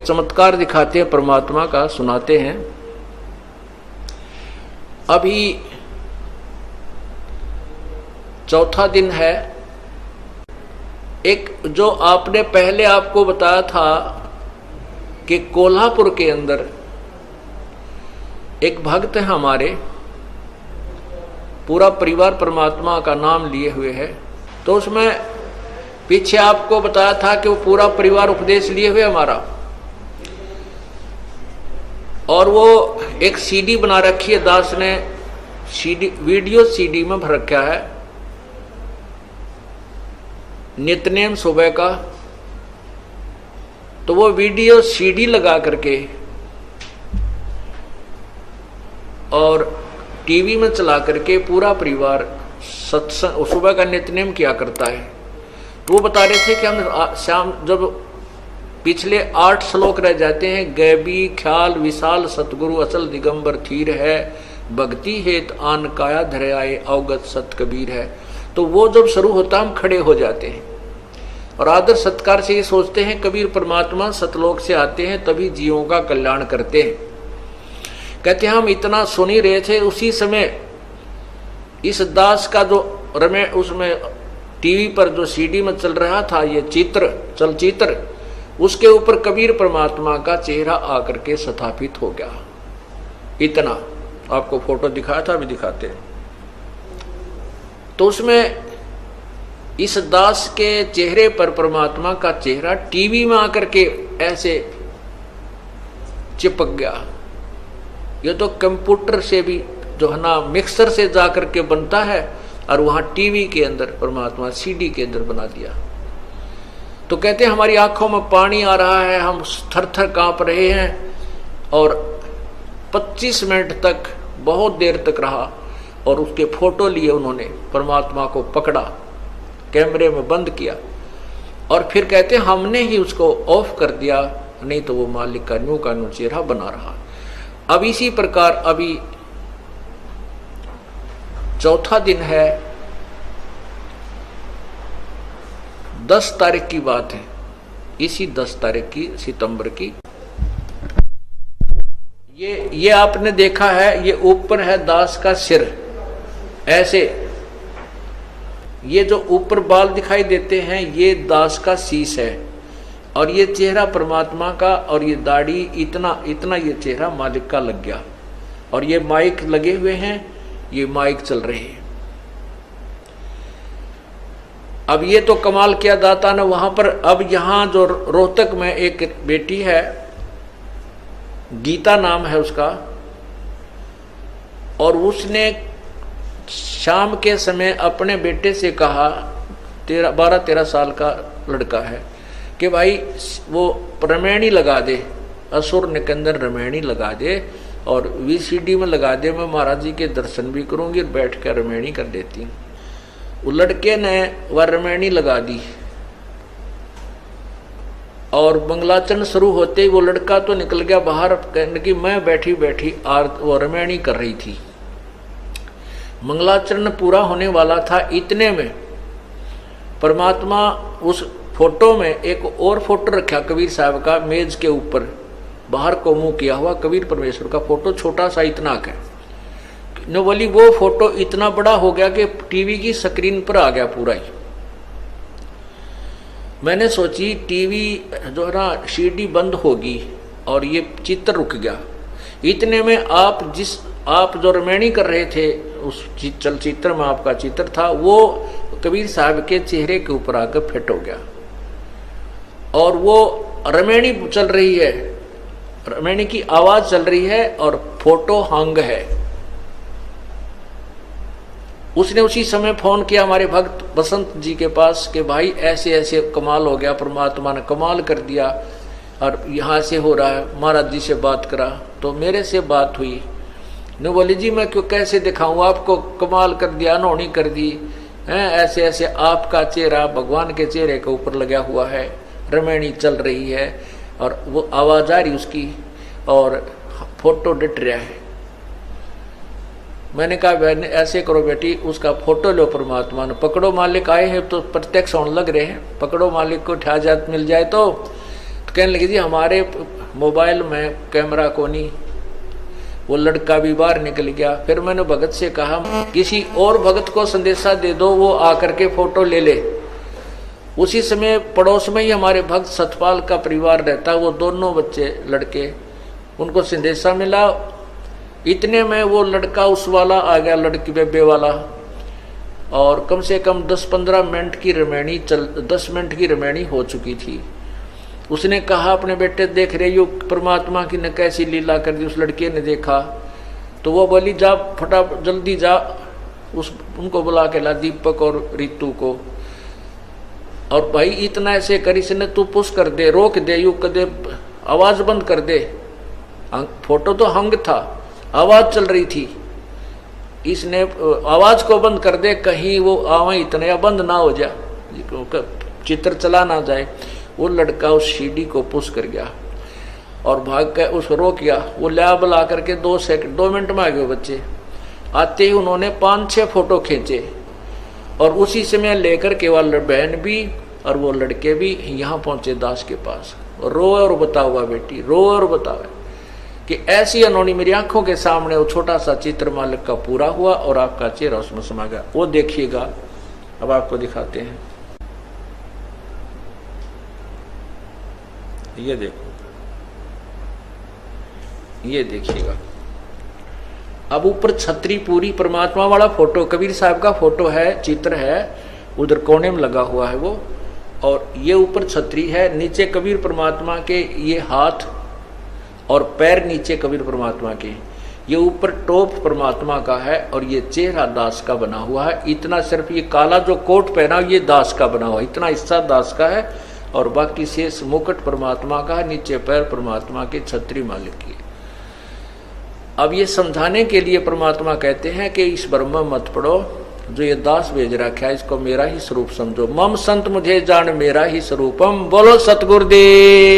चमत्कार दिखाते हैं, परमात्मा का सुनाते हैं। अभी चौथा दिन है। एक जो आपने पहले आपको बताया था कि कोल्हापुर के अंदर एक भक्त है हमारे, पूरा परिवार परमात्मा का नाम लिए हुए है। तो उसमें पीछे आपको बताया था कि वो पूरा परिवार उपदेश लिए हुए हमारा, और वो एक सीडी बना रखी है, दास ने सीडी, वीडियो सीडी में भर रखा है, नित्यनेम सुबह का। तो वो वीडियो सीडी लगा करके और टीवी में चला करके पूरा परिवार सत्संग सुबह का नित्यनेम किया करता है। तो वो बता रहे थे कि हम शाम जब पिछले 8 श्लोक रह जाते हैं, गैबी ख्याल विशाल सतगुरु अचल दिगंबर थीर है, भक्ति हेत आन काया धरे आए अवगत सत कबीर है। तो वो जब शुरू होता हम खड़े हो जाते हैं और आदर सत्कार से ये सोचते हैं कबीर परमात्मा सतलोक से आते हैं तभी जीवों का कल्याण करते हैं। कहते हैं हम इतना सुन ही रहे थे, उसी समय इस दास का जो रमे उसमें टीवी पर जो सीडी में चल रहा था ये चलचित्र, उसके ऊपर कबीर परमात्मा का चेहरा आकर के स्थापित हो गया। इतना आपको फोटो दिखाया था, अभी दिखाते हैं। तो उसमें इस दास के चेहरे पर परमात्मा का चेहरा टीवी में आकर के ऐसे चिपक गया। ये तो कंप्यूटर से भी जो है ना मिक्सर से जाकर के बनता है, और वहां टीवी के अंदर परमात्मा सीडी के अंदर बना दिया। तो कहते हैं हमारी आंखों में पानी आ रहा है, हम थर थर कांप रहे हैं, और 25 मिनट तक बहुत देर तक रहा, और उसके फोटो लिए उन्होंने, परमात्मा को पकड़ा, कैमरे में बंद किया, और फिर कहते हैं हमने ही उसको ऑफ कर दिया, नहीं तो वो मालिक का न्यू चेहरा बना रहा। अब इसी प्रकार अभी चौथा दिन है, 10 तारीख की बात है, इसी 10 तारीख की सितंबर की। ये आपने देखा है, ये ऊपर है दास का सिर ऐसे, ये जो ऊपर बाल दिखाई देते हैं ये दास का शीश है, और ये चेहरा परमात्मा का, और ये दाढ़ी इतना ये चेहरा मालिक का लग गया, और ये माइक लगे हुए हैं, ये माइक चल रहे हैं। अब ये तो कमाल किया दाता ने वहां पर। अब यहां जो रोहतक में एक बेटी है, गीता नाम है उसका, और उसने शाम के समय अपने बेटे से कहा, 12-13 साल का लड़का है, कि भाई वो रमैनी लगा दे, असुर निकंदन रमैनी लगा दे, और वीसीडी में लगा दे, मैं महाराज जी के दर्शन भी करूंगी और बैठ कर रमैनी कर देती हूँ। वो लड़के ने वह रमैनी लगा दी, और मंगलाचरण शुरू होते ही वो लड़का तो निकल गया बाहर, कहने की मैं बैठी बैठी वो रमैनी कर रही थी। मंगलाचरण पूरा होने वाला था, इतने में परमात्मा उस फोटो में एक और फोटो रखा कबीर साहब का, मेज के ऊपर बाहर को मुंह किया हुआ कबीर परमेश्वर का फोटो, छोटा सा इतना का। न बोली वो फोटो इतना बड़ा हो गया कि टीवी की स्क्रीन पर आ गया पूरा ही। मैंने सोची टीवी जो है ना सीडी बंद होगी और ये चित्र रुक गया। इतने में आप जो रमैनी कर रहे थे उस चलचित्र में, आपका चित्र था वो कबीर साहब के चेहरे के ऊपर आकर फिट हो गया, और वो रमैनी चल रही है, रमैनी की आवाज चल रही है, और फोटो हंग है। उसने उसी समय फोन किया हमारे भक्त बसंत जी के पास कि भाई ऐसे ऐसे कमाल हो गया, परमात्मा ने कमाल कर दिया, और यहाँ से हो रहा है, महाराज जी से बात करा। तो मेरे से बात हुई, ने बोली जी मैं क्यों कैसे दिखाऊं आपको, कमाल कर दिया, अनहोनी कर दी है, ऐसे ऐसे आपका चेहरा भगवान के चेहरे के ऊपर लगा हुआ है, रमैनी चल रही है, और वो आवाज आ रही उसकी, और फोटो डट रहा है। मैंने कहा बहन ऐसे करो बेटी, उसका फोटो लो, परमात्मा ने पकड़ो, मालिक आए हैं तो प्रत्यक्ष होने लग रहे हैं, पकड़ो मालिक को, ठा जात मिल जाए तो कहने लगी जी हमारे मोबाइल में कैमरा को नहीं, वो लड़का भी बाहर निकल गया। फिर मैंने भगत से कहा किसी और भगत को संदेशा दे दो, वो आकर के फोटो ले ले। उसी समय पड़ोस में ही हमारे भक्त सतपाल का परिवार रहता, वो दोनों बच्चे लड़के, उनको संदेशा मिला। इतने में वो लड़का उस वाला आ गया, लड़की बेबे वाला, और कम से कम 10-15 मिनट की रमैनी 10 मिनट की रमैनी हो चुकी थी। उसने कहा अपने बेटे देख रहे हो परमात्मा की ने कैसी लीला कर दी। उस लड़के ने देखा तो वो बोली जा फटाफट जल्दी जा, उनको बुला के ला, दीपक और रितु को। और भाई इतना ऐसे कर, इसने तू पुश कर दे, रोक दे, यू कर दे, आवाज बंद कर दे। फोटो तो हंग था, आवाज चल रही थी, इसने आवाज को बंद कर दे, कहीं वो आवा इतना या बंद ना हो जाए, चित्र चला ना जाए। वो लड़का उस सीढ़ी को पुश कर गया और भाग कर उसको रोक गया। वो ला बुला करके 2 मिनट में आ गए बच्चे। आते ही उन्होंने 5-6 फोटो खींचे और उसी समय लेकर के वो बहन भी और वो लड़के भी यहाँ पहुंचे दास के पास। रोए और बताओ हुआ बेटी, रोए और बताओ कि ऐसी अनोनी मेरी आंखों के सामने वो छोटा सा चित्र मालिक का पूरा हुआ और आपका चेहरा उसमें समा गया। वो देखिएगा, अब आपको दिखाते हैं, ये देखो, ये देखिएगा। अब ऊपर छतरी पूरी परमात्मा वाला फोटो, कबीर साहब का फोटो है, चित्र है, उधर कोने में लगा हुआ है वो, और ये ऊपर छतरी है, नीचे कबीर परमात्मा के ये हाथ और पैर नीचे कबीर परमात्मा के, ये ऊपर टोप परमात्मा का है और ये चेहरा दास का बना हुआ है। इतना सिर्फ ये काला जो कोट पहना ये दास का बना हुआ है, इतना हिस्सा दास का है और बाकी शेष मुकुट परमात्मा का है, नीचे पैर परमात्मा के, छतरी मालिक की। अब ये समझाने के लिए परमात्मा कहते हैं कि इस ब्रह्म मत पढ़ो, जो ये दास भेज रखा है इसको मेरा ही स्वरूप समझो। मम संत मुझे जान मेरा ही स्वरूपम, बोलो सतगुरुदेव।